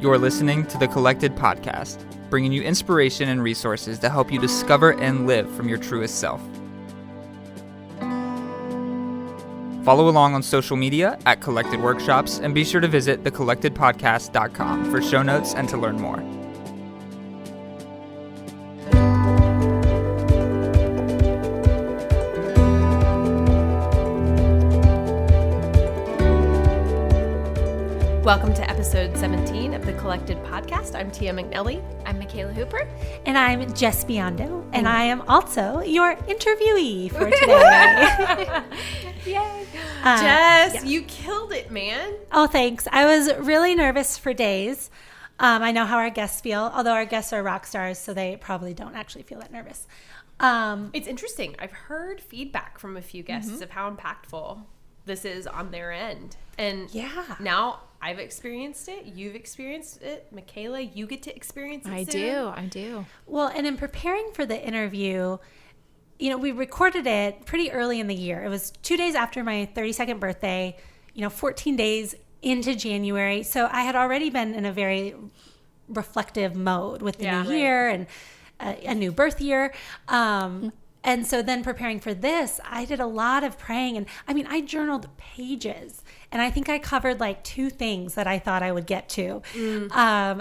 You're listening to the Collected Podcast, bringing you inspiration and resources to help you discover and live from your truest self. Follow along on social media at Collected Workshops, and be sure to visit thecollectedpodcast.com for show notes and to learn more. Welcome to episode 17 of the Collected Podcast. I'm Tia McNelly. I'm Michaela Hooper. And I'm Jes Biondo. And I am also your interviewee for today. Yay. Jes, you killed it, man. Oh, thanks. I was really nervous for days. I know how our guests feel, although our guests are rock stars, so they probably don't actually feel that nervous. It's interesting. I've heard feedback from a few guests of how impactful this is on their end. And now I've experienced it. You've experienced it. Michaela, you get to experience it soon. I do. Well, and in preparing for the interview, we recorded it pretty early in the year. It was 2 days after my 32nd birthday, 14 days into January. So I had already been in a very reflective mode with the new year and a new birth year. And so then preparing for this, I did a lot of praying. And I journaled pages. And I think I covered like 2 things that I thought I would get to.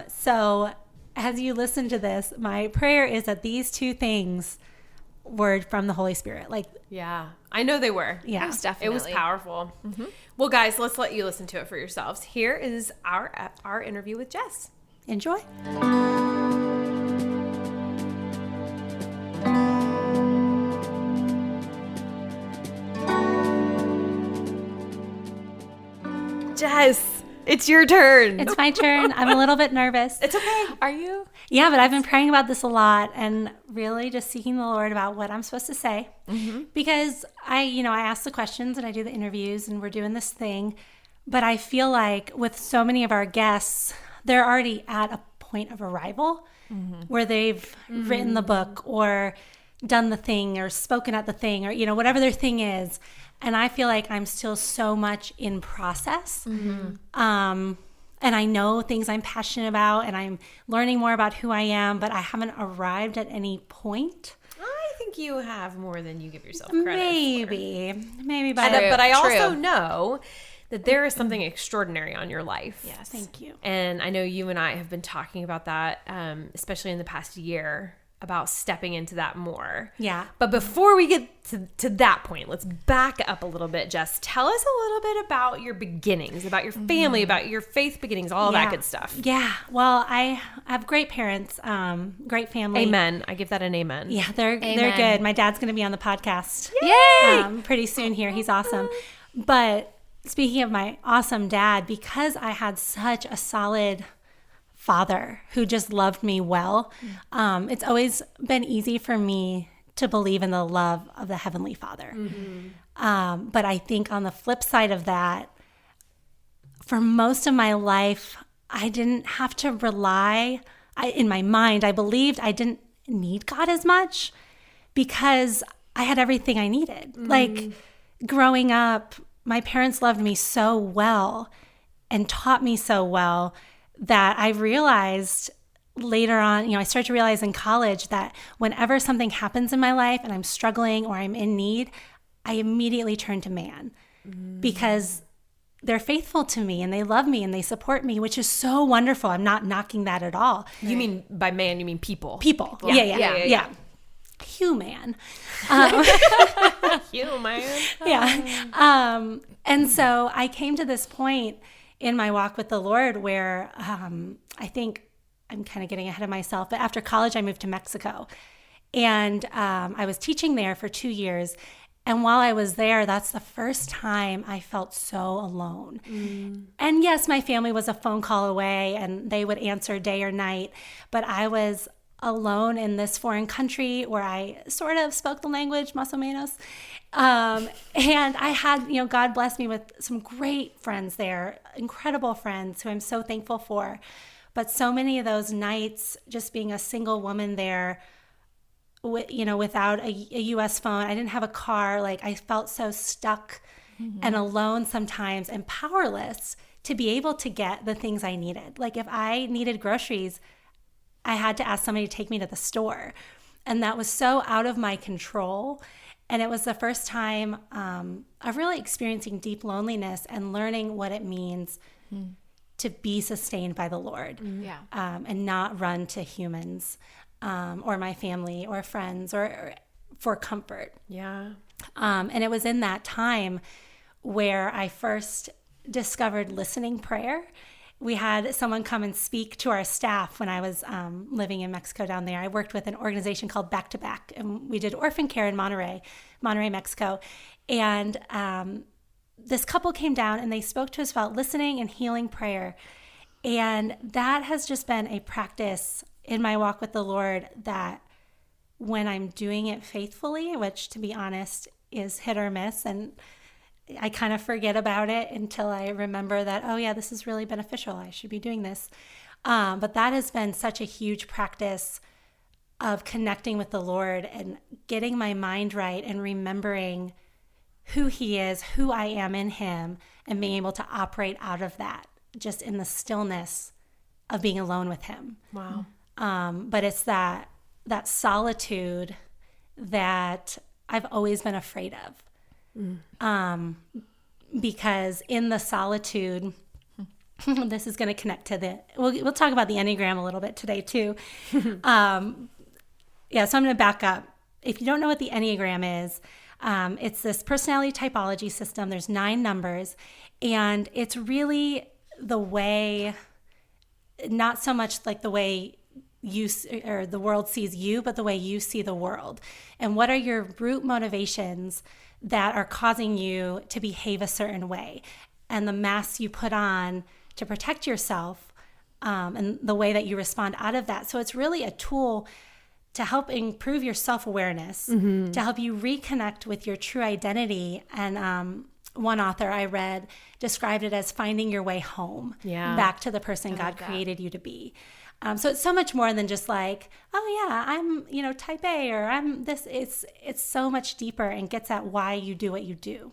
So as you listen to this, my prayer is that these 2 things were from the Holy Spirit. Yeah, I know they were. Yeah, it was powerful. Mm-hmm. Well, guys, let's let you listen to it for yourselves. Here is our interview with Jes. Enjoy. Jes, it's your turn. It's my turn. I'm a little bit nervous. It's okay. Are you? Yeah, but I've been praying about this a lot and really just seeking the Lord about what I'm supposed to say. Because I ask the questions and I do the interviews and we're doing this thing. But I feel like with so many of our guests, they're already at a point of arrival where they've written the book or done the thing or spoken at the thing or, whatever their thing is. And I feel like I'm still so much in process. And I know things I'm passionate about and I'm learning more about who I am, but I haven't arrived at any point. I think you have more than you give yourself credit for. Maybe. But I also know that there is something extraordinary on your life. Yes. Thank you. And I know you and I have been talking about that, especially in the past year, about stepping into that more. Yeah. But before we get to that point, let's back up a little bit, Jes. Tell us a little bit about your beginnings, about your family, about your faith beginnings, all that good stuff. Yeah. Well, I have great parents, great family. Amen. I give that an amen. Yeah, they're good. My dad's going to be on the podcast. Yay! Pretty soon here. He's awesome. But speaking of my awesome dad, because I had such a solid father who just loved me well, it's always been easy for me to believe in the love of the Heavenly Father. But I think on the flip side of that, for most of my life, I didn't have to rely, in my mind, I believed I didn't need God as much because I had everything I needed. Like growing up, my parents loved me so well and taught me so well that I realized later on, I started to realize in college that whenever something happens in my life and I'm struggling or I'm in need, I immediately turn to man because they're faithful to me and they love me and they support me, which is so wonderful. I'm not knocking that at all. You mean by man, you mean people. People. Yeah. Human. Human. Yeah. And so I came to this point in my walk with the Lord where I think I'm kind of getting ahead of myself, but after college I moved to Mexico and I was teaching there for 2 years. And while I was there, that's the first time I felt so alone. And yes, my family was a phone call away and they would answer day or night, but I was alone in this foreign country where I sort of spoke the language, más o menos. And I had, God blessed me with some great friends there, incredible friends who I'm so thankful for. But so many of those nights, just being a single woman there, without a U.S. phone, I didn't have a car. Like I felt so stuck and alone sometimes and powerless to be able to get the things I needed. Like if I needed groceries, I had to ask somebody to take me to the store. And that was so out of my control. And it was the first time of really experiencing deep loneliness and learning what it means to be sustained by the Lord. And not run to humans or my family or friends or for comfort. And it was in that time where I first discovered listening prayer. We had someone come and speak to our staff when I was living in Mexico down there. I worked with an organization called Back to Back, and we did orphan care in Monterrey, Mexico. And this couple came down and they spoke to us about listening and healing prayer. And that has just been a practice in my walk with the Lord that when I'm doing it faithfully, which to be honest is hit or miss, and I kind of forget about it until I remember that, oh yeah, this is really beneficial. I should be doing this. But that has been such a huge practice of connecting with the Lord and getting my mind right and remembering who He is, who I am in Him, and being able to operate out of that just in the stillness of being alone with Him. Wow. But it's that solitude that I've always been afraid of. Because in the solitude, this is going to connect to we'll talk about the Enneagram a little bit today too. So I'm going to back up. If you don't know what the Enneagram is, it's this personality typology system. There's 9 numbers, and it's really the way, not so much like the way you or the world sees you, but the way you see the world. And what are your root motivations that are causing you to behave a certain way, and the masks you put on to protect yourself, and the way that you respond out of that. So it's really a tool to help improve your self-awareness, to help you reconnect with your true identity. And one author I read described it as finding your way home, back to the person God created you to be. So it's so much more than just like, oh yeah, I'm, type A, or I'm this. It's so much deeper and gets at why you do what you do.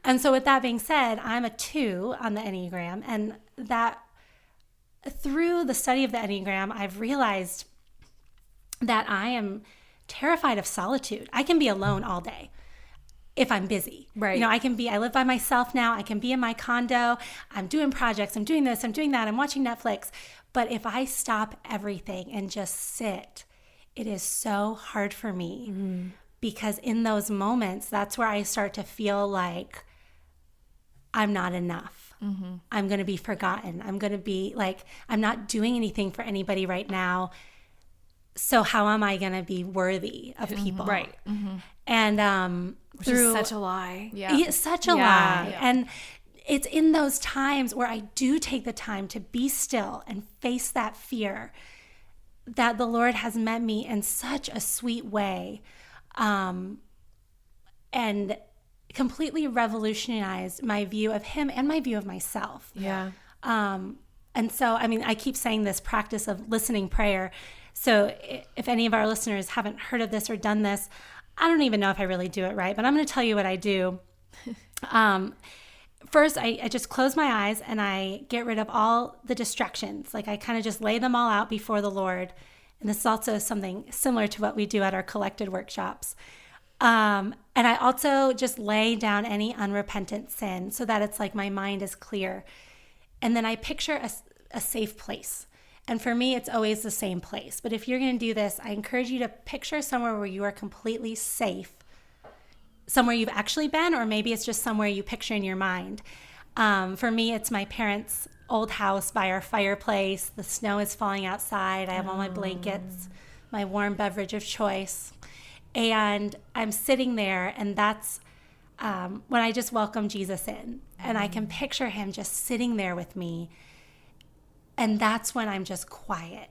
And so with that being said, I'm a 2 on the Enneagram, and that through the study of the Enneagram, I've realized that I am terrified of solitude. I can be alone all day if I'm busy. Right. I live by myself now. I can be in my condo. I'm doing projects. I'm doing this. I'm doing that. I'm watching Netflix. But if I stop everything and just sit, it is so hard for me, because in those moments, that's where I start to feel like I'm not enough. I'm going to be forgotten. I'm going to be like, I'm not doing anything for anybody right now. So how am I going to be worthy of people? Right. And which is such a lie. It's such a lie. And it's in those times where I do take the time to be still and face that fear that the Lord has met me in such a sweet way, and completely revolutionized my view of Him and my view of myself. And so, I keep saying this practice of listening prayer. So if any of our listeners haven't heard of this or done this, I don't even know if I really do it right, but I'm going to tell you what I do. First, I just close my eyes and I get rid of all the distractions. Like I kind of just lay them all out before the Lord. And this is also something similar to what we do at our collected workshops. And I also just lay down any unrepentant sin so that it's like my mind is clear. And then I picture a safe place. And for me, it's always the same place. But if you're going to do this, I encourage you to picture somewhere where you are completely safe, somewhere you've actually been, or maybe it's just somewhere you picture in your mind. For me, it's my parents' old house by our fireplace. The snow is falling outside. I have all my blankets, my warm beverage of choice. And I'm sitting there, and that's when I just welcome Jesus in. And I can picture Him just sitting there with me. And that's when I'm just quiet.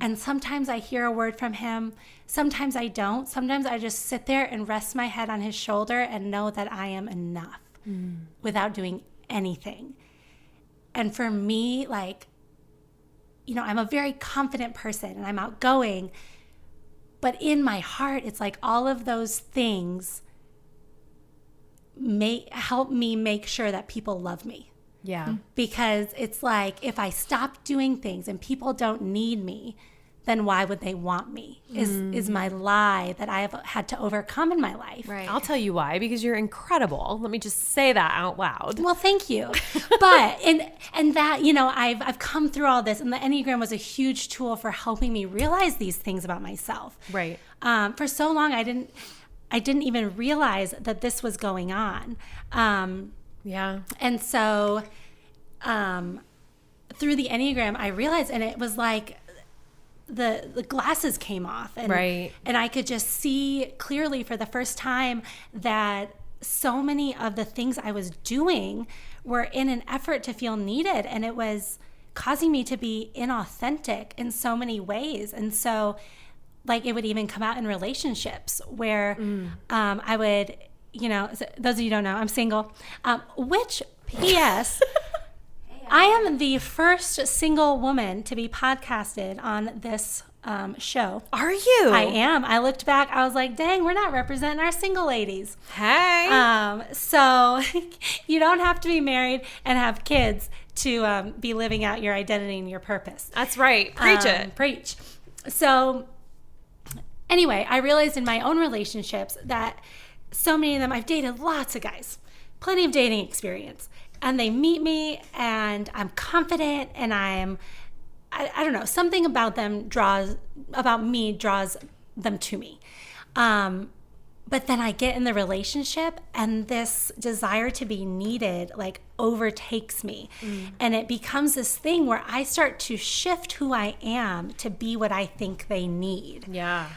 And sometimes I hear a word from Him. Sometimes I don't. Sometimes I just sit there and rest my head on His shoulder and know that I am enough without doing anything. And for me, I'm a very confident person and I'm outgoing. But in my heart, it's like all of those things help me make sure that people love me. Yeah. Because it's like, if I stop doing things and people don't need me, then why would they want me? Is my lie that I have had to overcome in my life. Right. I'll tell you why, because you're incredible. Let me just say that out loud. Well, thank you. But and that, you know, I've come through all this, and the Enneagram was a huge tool for helping me realize these things about myself. Right. For so long, I didn't even realize that this was going on. Yeah. And so through the Enneagram, I realized, and it was like the glasses came off, and Right. and I could just see clearly for the first time that so many of the things I was doing were in an effort to feel needed, and it was causing me to be inauthentic in so many ways. And so, like, it would even come out in relationships where I would, you know, those of you who don't know, I'm single, which, P.S., I am the first single woman to be podcasted on this show. Are you? I am. I looked back. I was like, dang, we're not representing our single ladies. Hey. So you don't have to be married and have kids to be living out your identity and your purpose. That's right. Preach it. Preach. So anyway, I realized in my own relationships that so many of them, I've dated lots of guys, plenty of dating experience. And they meet me, and I'm confident, and I don't know, something about me draws them to me. But then I get in the relationship, and this desire to be needed like overtakes me. And it becomes this thing where I start to shift who I am to be what I think they need. Yeah.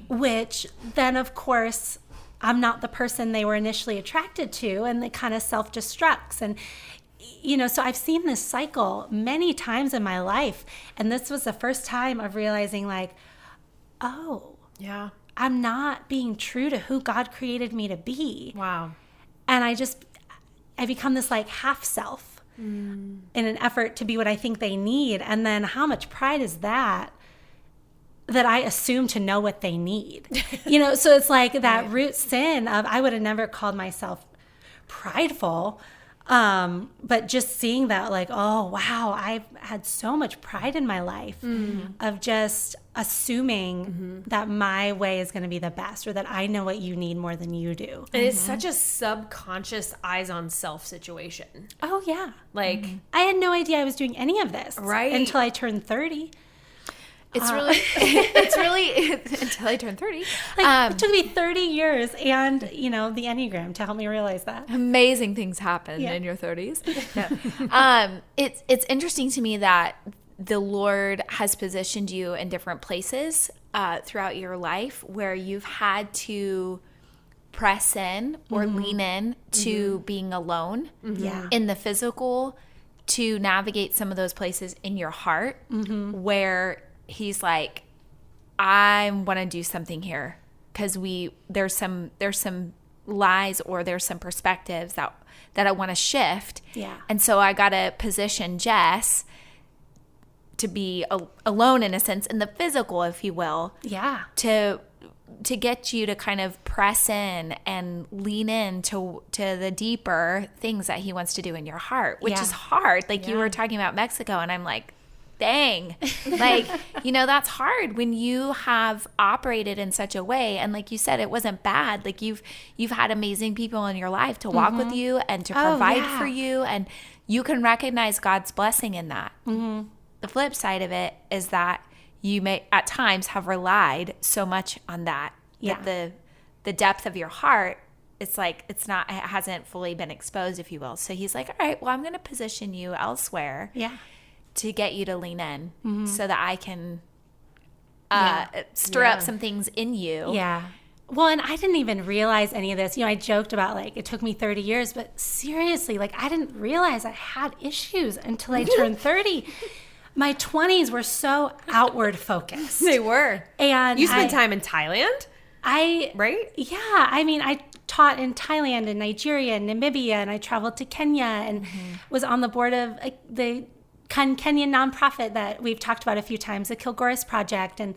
Which then, of course, I'm not the person they were initially attracted to, and it kind of self-destructs. And, you know, so I've seen this cycle many times in my life. And this was the first time of realizing, like, oh, Yeah. I'm not being true to who God created me to be. Wow. And I become this like half self in an effort to be what I think they need. And then how much pride is that I assume to know what they need? You know, so it's like that root sin of, I would have never called myself prideful, but just seeing that, like, oh, wow, I've had so much pride in my life of just assuming that my way is going to be the best, or that I know what you need more than you do. And it's such a subconscious eyes on self situation. Oh, yeah. Like, I had no idea I was doing any of this Right. until I turned 30. It's really until I turned 30. It took me 30 years and, you know, the Enneagram to help me realize that. Amazing things happen in your 30s. No. It's interesting to me that the Lord has positioned you in different places throughout your life where you've had to press in or lean in to being alone in the physical, to navigate some of those places in your heart where He's like, I want to do something here, because there's some lies, or there's some perspectives that I want to shift. Yeah. And so I got to position Jes to be alone, in a sense, in the physical, if you will. Yeah. To get you to kind of press in and lean in to the deeper things that He wants to do in your heart, which is hard. Like you were talking about Mexico, and I'm like, dang, like, you know, that's hard when you have operated in such a way. And like you said, it wasn't bad. Like you've had amazing people in your life to walk with you and to provide for you. And you can recognize God's blessing in that. The flip side of it is that you may at times have relied so much on that, that the depth of your heart, it's like, it hasn't fully been exposed, if you will. So He's like, all right, well, I'm going to position you elsewhere. Yeah. To get you to lean in so that I can stir up some things in you. Yeah. Well, and I didn't even realize any of this. You know, I joked about, like, it took me 30 years, but seriously, like, I didn't realize I had issues until I turned 30. My 20s were so outward focused. they were. And You spent time in Thailand? Right? Yeah. I mean, I taught in Thailand and Nigeria and Namibia, and I traveled to Kenya and was on the board of the Kenyan nonprofit that we've talked about a few times, the Kilgoris Project. And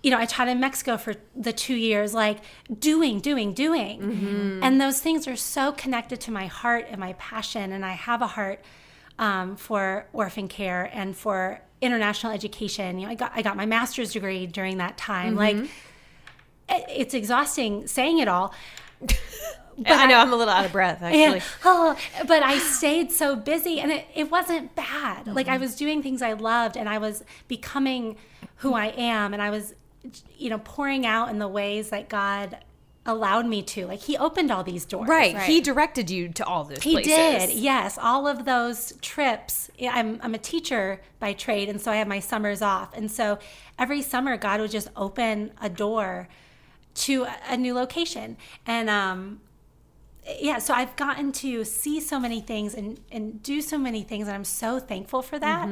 I taught in Mexico for the 2 years, like doing. And those things are so connected to my heart and my passion. And I have a heart for orphan care and for international education. I got my master's degree during that time. Like, it's exhausting saying it all. But I know I'm a little out of breath, actually. But I stayed so busy, and it wasn't bad. Like, I was doing things I loved, and I was becoming who I am, and I was, pouring out in the ways that God allowed me to. Like, he opened all these doors. Right. He directed you to all those places. He did, yes. All of those trips. I'm a teacher by trade, and so I have my summers off. And so every summer, God would just open a door to a new location. And so I've gotten to see so many things and do so many things, and I'm so thankful for that.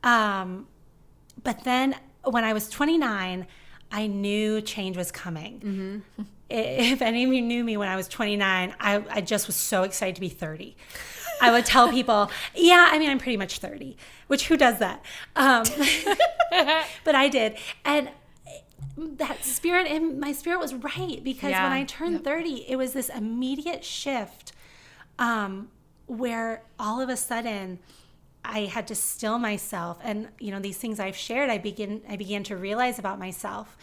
But then when I was 29, I knew change was coming. If any of you knew me when I was 29, I just was so excited to be 30. I would tell people, I'm pretty much 30, which who does that? But I did. And that spirit in my spirit was right, because when I turned 30, it was this immediate shift where all of a sudden I had to still myself, and these things I've shared, I began to realize about myself.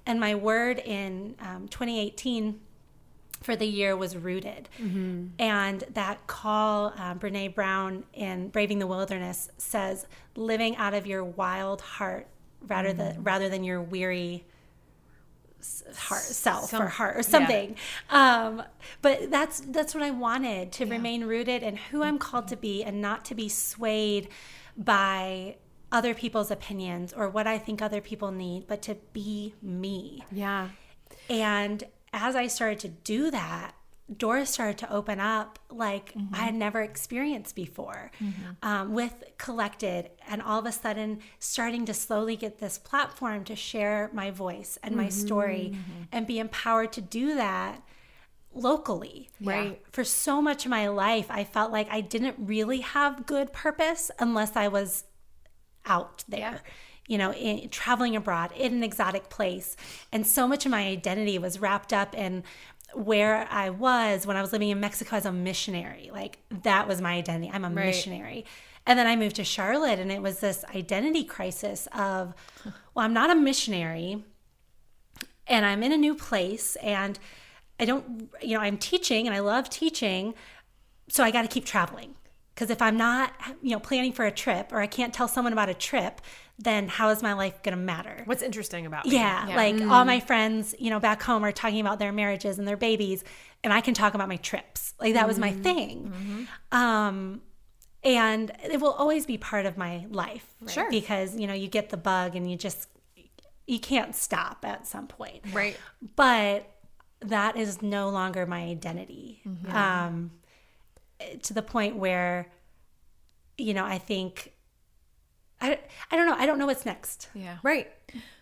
And my word in 2018 for the year was rooted. And that call, Brene Brown in Braving the Wilderness says, living out of your wild heart rather than your weary heart or something. But that's what I wanted, to remain rooted in who I'm called to be, and not to be swayed by other people's opinions or what I think other people need, but to be me. And as I started to do that, doors started to open up like I had never experienced before, with Collected, and all of a sudden starting to slowly get this platform to share my voice and my story and be empowered to do that locally. Right. For so much of my life, I felt like I didn't really have good purpose unless I was out there. Traveling abroad in an exotic place. And so much of my identity was wrapped up in where I was when I was living in Mexico as a missionary. Like, that was my identity. I'm a missionary. And then I moved to Charlotte, and it was this identity crisis of, well, I'm not a missionary, and I'm in a new place, and I don't, I'm teaching, and I love teaching, so I got to keep traveling. Because if I'm not, planning for a trip, or I can't tell someone about a trip, then how is my life going to matter? What's interesting about me? Like all my friends, back home are talking about their marriages and their babies, and I can talk about my trips. Like, that was my thing. And it will always be part of my life. Right? Sure. Because, you get the bug, and you can't stop at some point. Right. But that is no longer my identity. To the point where, I think, I don't know. I don't know what's next. Right.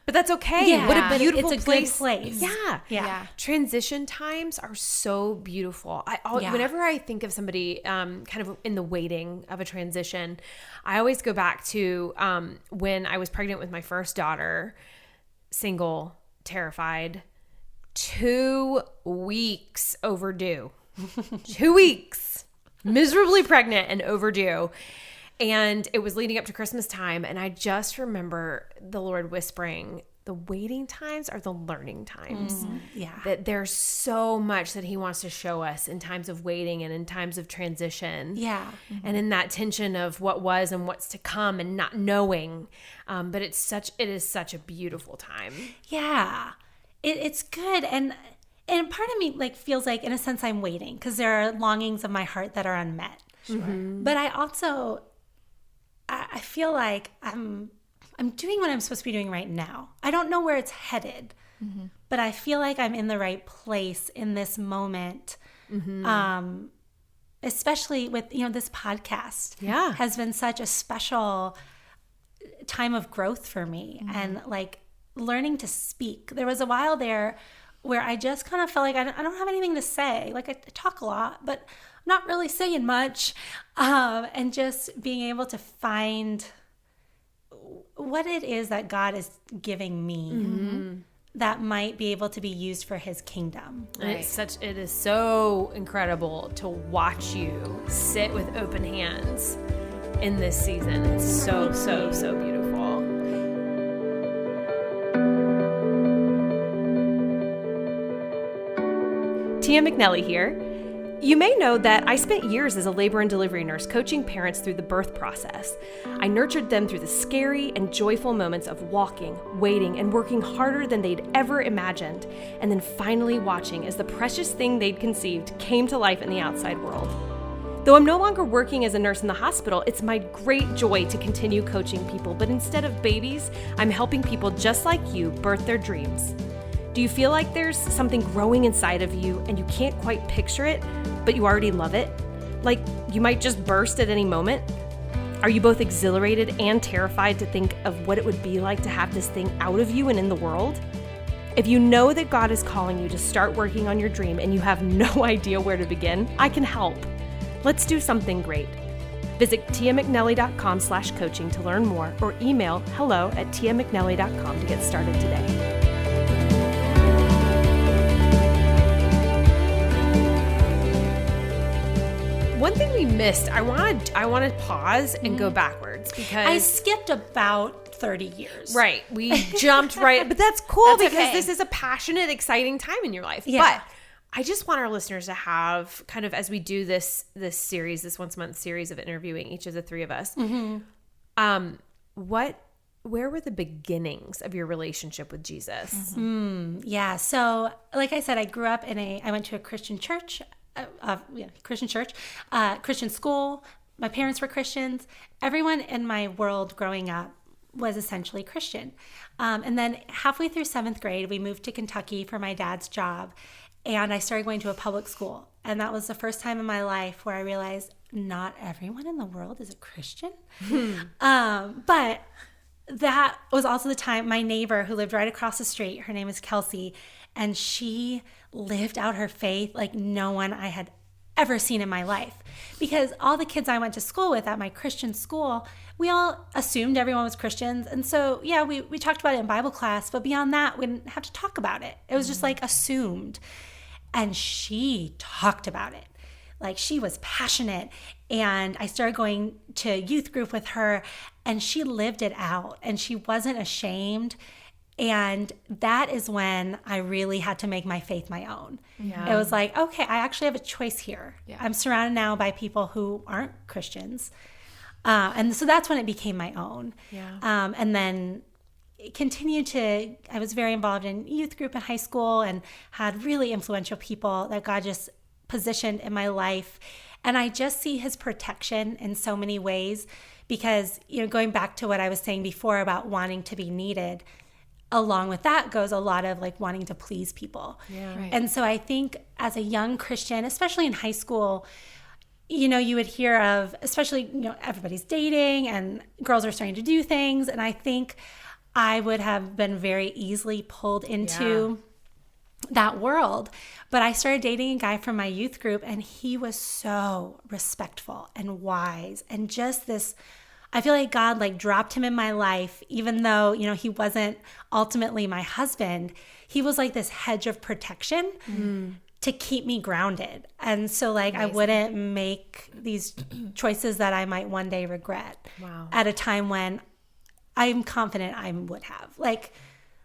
But that's okay. Yeah. What a beautiful it's a good place. Yeah. Transition times are so beautiful. Whenever I think of somebody kind of in the waiting of a transition, I always go back to when I was pregnant with my first daughter, single, terrified, 2 weeks overdue. 2 weeks. Miserably pregnant and overdue. And it was leading up to Christmas time. And I just remember the Lord whispering, the waiting times are the learning times. That there's so much that he wants to show us in times of waiting and in times of transition. And in that tension of what was and what's to come and not knowing. But it is such a beautiful time. It's good. And part of me feels like, in a sense, I'm waiting, because there are longings of my heart that are unmet. But I also, I feel like I'm doing what I'm supposed to be doing right now. I don't know where it's headed, but I feel like I'm in the right place in this moment. Especially with, this podcast has been such a special time of growth for me, and learning to speak. There was a while there where I just kind of felt like I don't have anything to say. Like, I talk a lot, but I'm not really saying much. And just being able to find what it is that God is giving me that might be able to be used for his kingdom. Right. It is so incredible to watch you sit with open hands in this season. It's so beautiful. Tia McNelly here. You may know that I spent years as a labor and delivery nurse coaching parents through the birth process. I nurtured them through the scary and joyful moments of walking, waiting, and working harder than they'd ever imagined, and then finally watching as the precious thing they'd conceived came to life in the outside world. Though I'm no longer working as a nurse in the hospital, it's my great joy to continue coaching people, but instead of babies, I'm helping people just like you birth their dreams. Do you feel like there's something growing inside of you and you can't quite picture it, but you already love it? Like you might just burst at any moment? Are you both exhilarated and terrified to think of what it would be like to have this thing out of you and in the world? If you know that God is calling you to start working on your dream and you have no idea where to begin, I can help. Let's do something great. Visit tiamcnelly.com/coaching to learn more, or email hello@tiamcnelly.com to get started today. One thing we missed, I want to pause and go backwards because I skipped about 30 years. Right. We jumped right, but that's cool because okay. this is a passionate, exciting time in your life. Yeah. But I just want our listeners to have kind of, as we do this series, this once a month series of interviewing each of the three of us, where were the beginnings of your relationship with Jesus? Yeah. So like I said, I went to a Christian church. Christian school. My parents were Christians. Everyone in my world growing up was essentially Christian. And then halfway through 7th grade, we moved to Kentucky for my dad's job. And I started going to a public school. And that was the first time in my life where I realized not everyone in the world is a Christian. But that was also the time my neighbor who lived right across the street, her name is Kelsey, and she lived out her faith like no one I had ever seen in my life. Because all the kids I went to school with at my Christian school, we all assumed everyone was Christians. And so, yeah, we talked about it in Bible class, but beyond that, we didn't have to talk about it. It was just like assumed. And she talked about it. Like she was passionate. And I started going to youth group with her, and she lived it out, and she wasn't ashamed. And that is when I really had to make my faith my own. Yeah. It was like, okay, I actually have a choice here. Yeah. I'm surrounded now by people who aren't Christians. And so that's when it became my own. Yeah. And then it continued I was very involved in youth group in high school and had really influential people that God just positioned in my life. And I just see his protection in so many ways because, going back to what I was saying before about wanting to be needed, along with that goes a lot of like wanting to please people. Yeah. Right. And so I think as a young Christian, especially in high school, you would hear of, especially, everybody's dating and girls are starting to do things. And I think I would have been very easily pulled into that world. But I started dating a guy from my youth group, and he was so respectful and wise and just this, I feel like God like dropped him in my life, even though, he wasn't ultimately my husband. He was like this hedge of protection to keep me grounded. And so like Amazing. I wouldn't make these choices that I might one day regret at a time when I'm confident I would have. Like,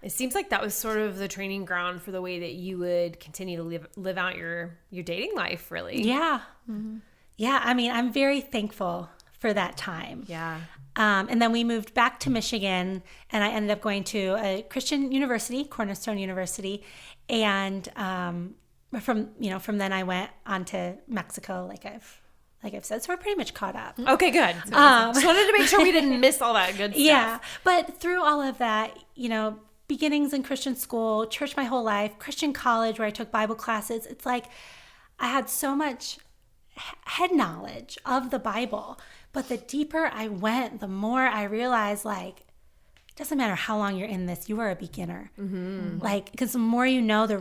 it seems like that was sort of the training ground for the way that you would continue to live out your dating life, really. Yeah. Mm-hmm. Yeah. I mean, I'm very thankful for that time. Yeah. And then we moved back to Michigan, and I ended up going to a Christian university, Cornerstone University. And from then I went on to Mexico, like I've said, so we're pretty much caught up. Okay, good. Just wanted to make sure we didn't miss all that good stuff. Yeah. But through all of that, beginnings in Christian school, church my whole life, Christian college where I took Bible classes, it's like I had so much head knowledge of the Bible, but the deeper I went, the more I realized like it doesn't matter how long you're in this, you are a beginner. Mm-hmm. Like, because the more you know, the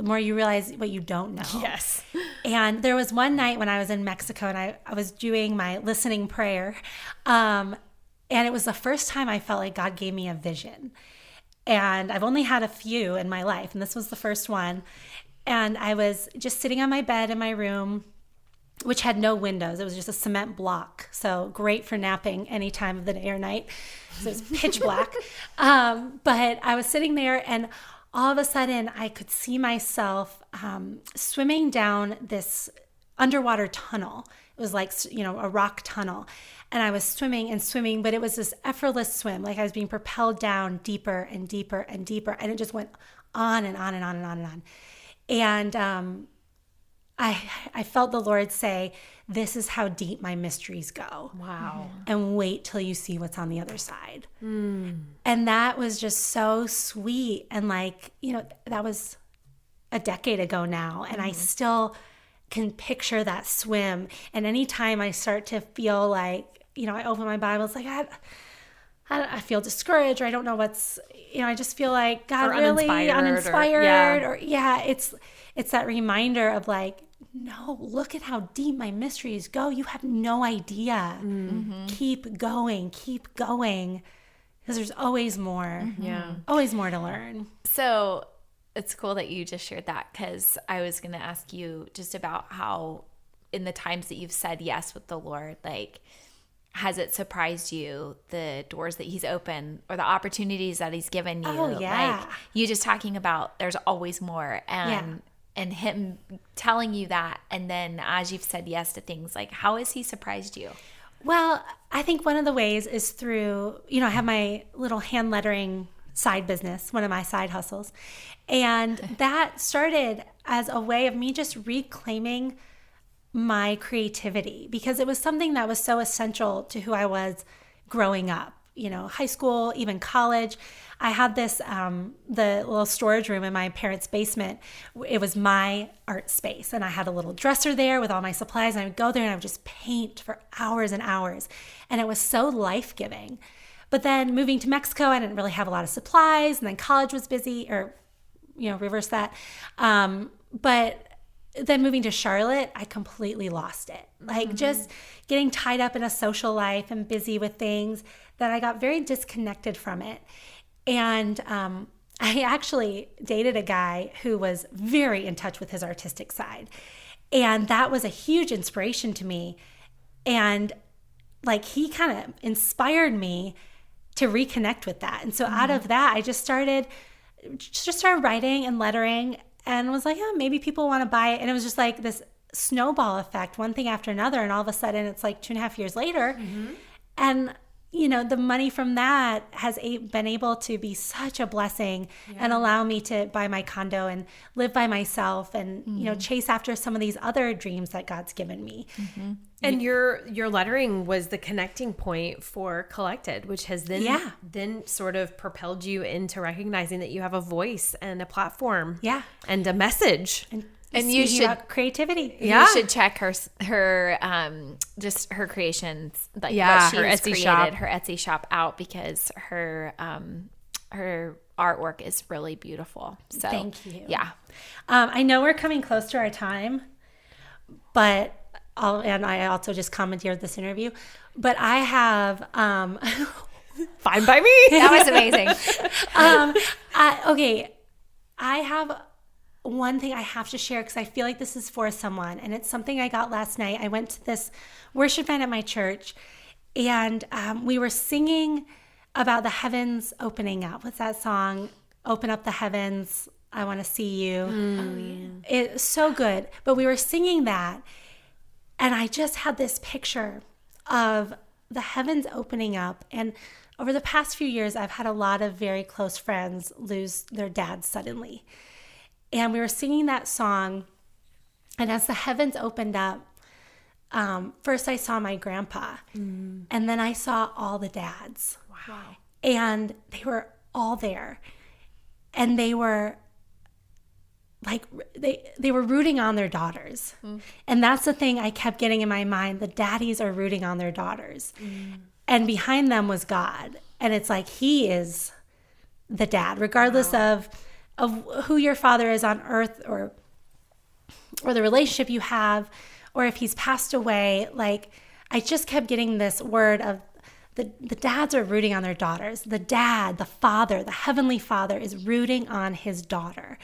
more you realize what you don't know. Yes. And there was one night when I was in Mexico and I was doing my listening prayer, And it was the first time I felt like God gave me a vision. And I've only had a few in my life, and this was the first one. And I was just sitting on my bed in my room, which had no windows. It was just a cement block. So great for napping any time of the day or night. So it was pitch black. But I was sitting there, and all of a sudden I could see myself swimming down this underwater tunnel. It was like, a rock tunnel. And I was swimming and swimming, but it was this effortless swim. Like I was being propelled down deeper and deeper and deeper. And it just went on and on and on and on and on. And I felt the Lord say, this is how deep my mysteries go. Wow. And wait till you see what's on the other side. And that was just so sweet. And that was a decade ago now. And I still can picture that swim. And anytime I start to feel like, I open my Bible, it's like, I feel discouraged, or I don't know what's, I just feel like God really uninspired or it's that reminder of like, no, look at how deep my mysteries go. You have no idea. Keep going, because there's always more. Yeah. Always more to learn. So it's cool that you just shared that, because I was going to ask you just about how in the times that you've said yes with the Lord, like, has it surprised you the doors that he's opened or the opportunities that he's given you? Oh, yeah. Like you just talking about there's always more, and him telling you that. And then as you've said yes to things, like how has he surprised you? Well, I think one of the ways is through, I have my little hand lettering side business, one of my side hustles. And that started as a way of me just reclaiming my creativity, because it was something that was so essential to who I was growing up, high school, even college. I had this, the little storage room in my parents' basement. It was my art space. And I had a little dresser there with all my supplies. And I would go there and I would just paint for hours and hours. And it was so life-giving. But then moving to Mexico, I didn't really have a lot of supplies. And then college was busy, or, reverse that. But then moving to Charlotte, I completely lost it. Like just getting tied up in a social life and busy with things, that I got very disconnected from it. And I actually dated a guy who was very in touch with his artistic side. And that was a huge inspiration to me. And like he kind of inspired me to reconnect with that. And so out of that, I just started writing and lettering, and was like, maybe people want to buy it. And it was just like this snowball effect, one thing after another. And all of a sudden it's like 2.5 years later. And, the money from that has been able to be such a blessing and allow me to buy my condo and live by myself and, chase after some of these other dreams that God's given me. And your lettering was the connecting point for Collected, which has then sort of propelled you into recognizing that you have a voice and a platform and a message. And you should creativity. You should check her just her creations, like what she has created, her Etsy shop out, because her artwork is really beautiful. So thank you. Yeah. I know we're coming close to our time, but I also just commandeered this interview, but I have fine by me. That was amazing. I have one thing I have to share, because I feel like this is for someone, and it's something I got last night. I went to this worship night at my church, and we were singing about the heavens opening up. What's that song? Open up the heavens, I want to see you. Oh, yeah. It's so good. But we were singing that, and I just had this picture of the heavens opening up. And over the past few years, I've had a lot of very close friends lose their dads suddenly. And we were singing that song, and as the heavens opened up, first I saw my grandpa, and then I saw all the dads. Wow. And they were all there, and they were like, they were rooting on their daughters. And that's the thing I kept getting in my mind. The daddies are rooting on their daughters. And behind them was God. And it's like, he is the dad, regardless of who your father is on earth, or the relationship you have, or if he's passed away. Like, I just kept getting this word of the dads are rooting on their daughters. The dad, the father, the heavenly Father is rooting on his daughter.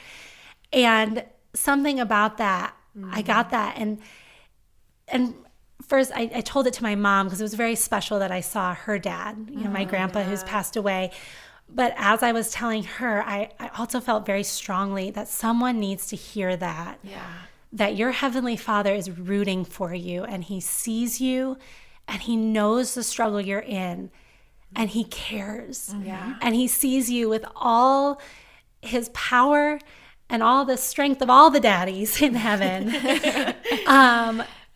And something about that, I got that. And first I told it to my mom because it was very special that I saw her dad, my grandpa who's passed away. But as I was telling her, I also felt very strongly that someone needs to hear that. Yeah. That your heavenly Father is rooting for you, and he sees you, and he knows the struggle you're in, and he cares. Yeah. And he sees you with all his power and all the strength of all the daddies in heaven.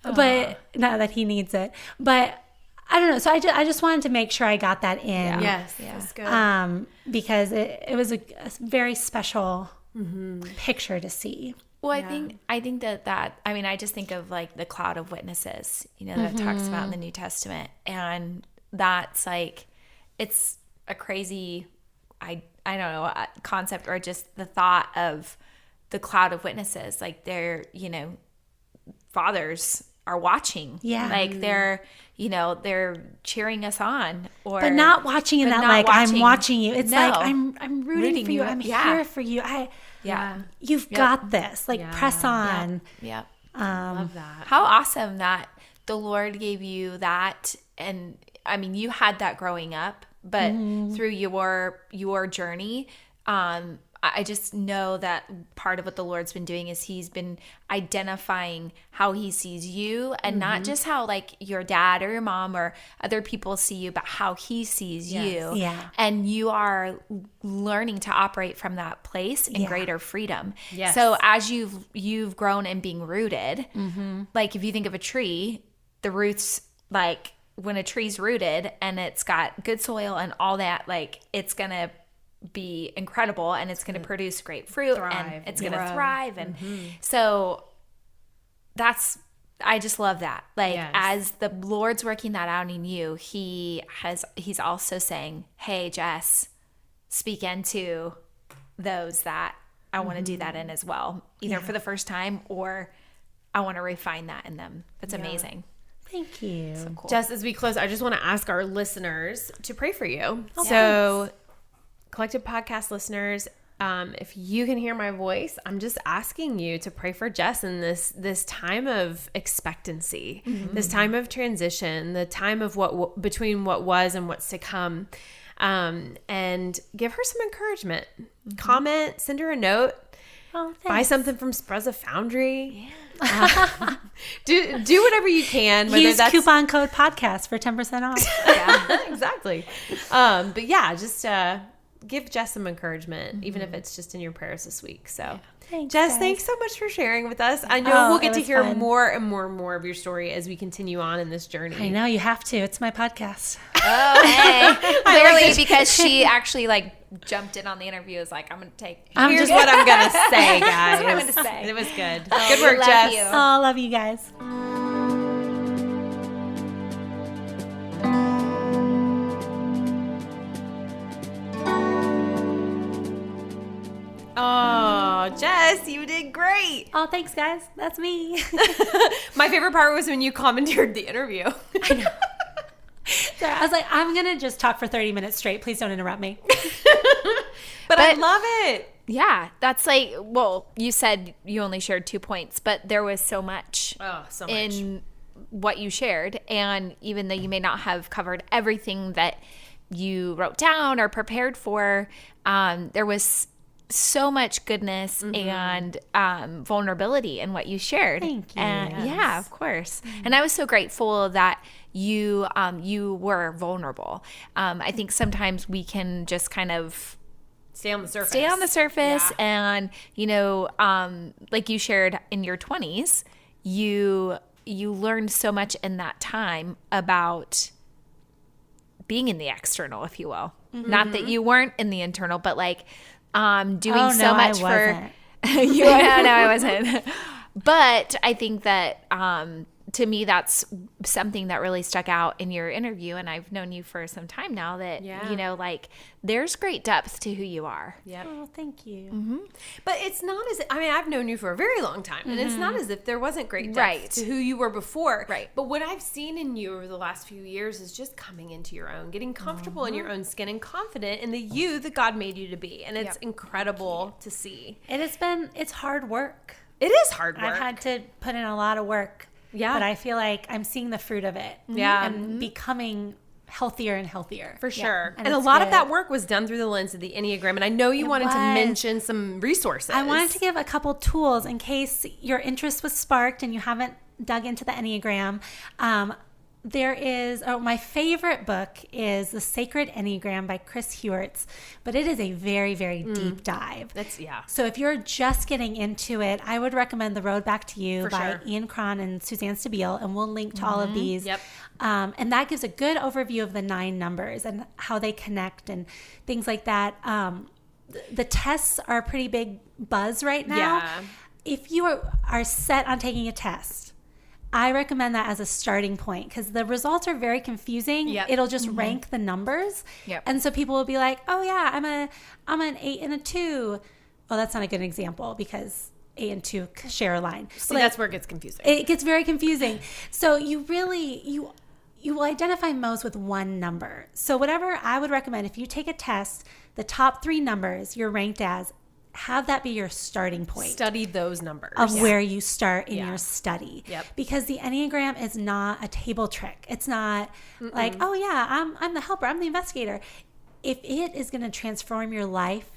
But not that he needs it. But I don't know. So I just wanted to make sure I got that in. Yes. That's good. Because it was a very special picture to see. Well, I think that I just think of like the cloud of witnesses, that it talks about in the New Testament. And that's like, it's a crazy, I don't know, concept, or just the thought of the cloud of witnesses. Like they're, fathers are watching. Yeah. Like they're cheering us on, but not watching in that, like, I'm watching you. It's like, I'm rooting for you. I'm Yeah. here for you. Yeah. You've got this. Like, press on. Yeah. Love that. How awesome that the Lord gave you that. And I mean, you had that growing up, but through your journey, I just know that part of what the Lord's been doing is he's been identifying how he sees you, and not just how like your dad or your mom or other people see you, but how he sees you. Yeah. And you are learning to operate from that place in greater freedom. Yes. So as you've grown in being rooted, like if you think of a tree, the roots, like when a tree's rooted and it's got good soil and all that, like it's going to be incredible, and it's going to produce great fruit, and it's going to thrive. And so I just love that. Like as the Lord's working that out in you, he's also saying, hey, Jess, speak into those that I want to do that in as well, either for the first time, or I want to refine that in them. That's amazing. Thank you. So cool. Just as we close, I just want to ask our listeners to pray for you. So Collected Podcast listeners, if you can hear my voice, I'm just asking you to pray for Jess in this time of expectancy, this time of transition, the time of between what was and what's to come, and give her some encouragement. Comment, send her a note. Oh, buy something from Sprezza Foundry. Yeah. Do whatever you can. Use coupon code podcast for 10% off. Yeah, exactly. But yeah, just give Jess some encouragement, even if it's just in your prayers this week. So Thanks, Jess, guys. thanks so much for sharing with us. I know we'll get it to was hear fun. more and more and more of your story as we continue on in this journey. I know, you have to. It's my podcast. Oh, hey. Clearly, because she actually like jumped in on the interview, is like, I'm going to take. Here's what I'm going to say, guys. That's what I'm going to say. It was good. Oh, Good work, love Jess. you. Oh, love you guys. Oh, Jess, you did great. Oh, thanks, guys. That's me. My favorite part was when you commandeered the interview. I know. So I was like, I'm going to just talk for 30 minutes straight. Please don't interrupt me. But I love it. Yeah, that's like, well, you said you only shared 2 points, but there was so much, So much. in what you shared. And even though you may not have covered everything that you wrote down or prepared for, there was so much goodness and vulnerability in what you shared. Thank you. And yeah, of course. And I was so grateful that you were vulnerable. I think sometimes we can just kind of Stay on the surface. And like you shared in your 20s, you learned so much in that time about being in the external, if you will. Not that you weren't in the internal, but like doing so much for you. No, I wasn't. But I think that to me, that's something that really stuck out in your interview. And I've known you for some time now that, you know, like there's great depth to who you are. Yep. Oh, thank you. But it's not as, I mean, I've known you for a very long time, and it's not as if there wasn't great depth to who you were before. Right. But what I've seen in you over the last few years is just coming into your own, getting comfortable in your own skin and confident in the you that God made you to be. And it's incredible to see. It's hard work. It is hard work. I've had to put in a lot of work. Yeah. But I feel like I'm seeing the fruit of it. Yeah. And becoming healthier and healthier. For sure. And And a it's lot of good. that work was done through the lens of the Enneagram. And I know you wanted to mention some resources. I wanted to give a couple tools in case your interest was sparked and you haven't dug into the Enneagram. There is, my favorite book is The Sacred Enneagram by Chris Hewerts, but it is a very, very deep dive. So if you're just getting into it, I would recommend The Road Back to You by Ian Cron and Suzanne Stabile, and we'll link to all of these. Yep. And that gives a good overview of the 9 numbers and how they connect and things like that. The tests are a pretty big buzz right now. Yeah. If you are set on taking a test, I recommend that as a starting point because the results are very confusing. Yep. It'll just rank the numbers. Yep. And so people will be like, oh yeah, I'm an 8 and a 2. Well, that's not a good example because 8 and 2 share a line. See, that's where it gets confusing. It gets very confusing. So you will identify most with one number. So whatever I would recommend, if you take a test, the top 3 numbers you're ranked as, have that be your starting point. Study those numbers. Of where you start in your study. Yep. Because the Enneagram is not a table trick. It's not like, oh yeah, I'm the helper, I'm the investigator. If it is going to transform your life,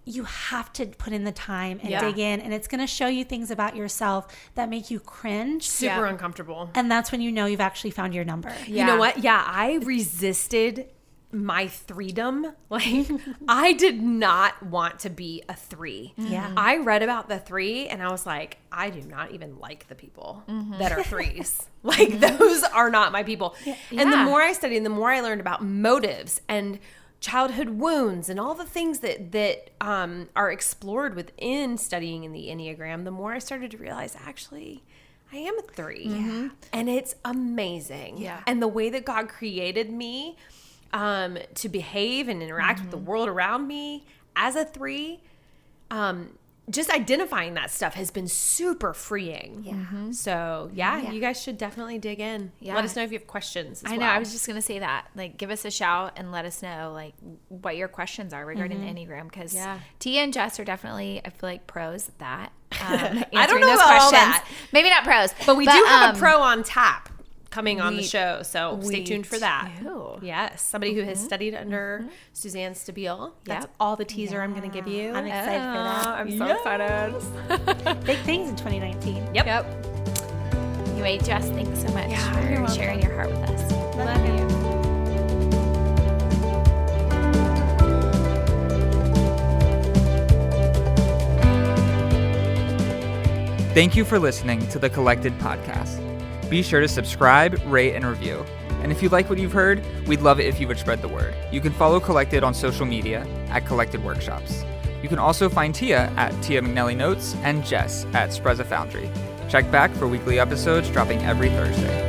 you have to put in the time and dig in, and it's going to show you things about yourself that make you cringe. Super uncomfortable. And that's when you know you've actually found your number. You know what? Yeah, I resisted my freedom. Like, I did not want to be a 3. Yeah. I read about the 3 and I was like, I do not even like the people that are 3s. Like, those are not my people. And the more I studied, the more I learned about motives and childhood wounds and all the things that are explored within studying in the Enneagram, the more I started to realize, actually, I am a 3. And it's amazing. Yeah. And the way that God created me to behave and interact with the world around me as a 3, just identifying that stuff has been super freeing. Yeah. So you guys should definitely dig in. Yeah. Let us know if you have questions as I know. well. I was just going to say that. Like, give us a shout and let us know, like, what your questions are regarding the Enneagram. Because Tia and Jess are definitely, I feel like, pros at that. I don't know about all that. Maybe not pros. But we do have a pro on tap coming on the show, so stay tuned for that. do. Yes, somebody who has studied under Suzanne Stabile. That's all the teaser I'm going to give you. I'm excited for that. I'm so excited. Big things in 2019. Yep. Anyway, Jess, thanks so much you're for welcome. sharing your heart with us. Love you. Thank you for listening to the Collected Podcast. Be sure to subscribe, rate, and review. And if you like what you've heard, we'd love it if you would spread the word. You can follow Collected on social media at Collected Workshops. You can also find Tia at Tia McNelly Notes and Jess at Spreza Foundry. Check back for weekly episodes dropping every Thursday.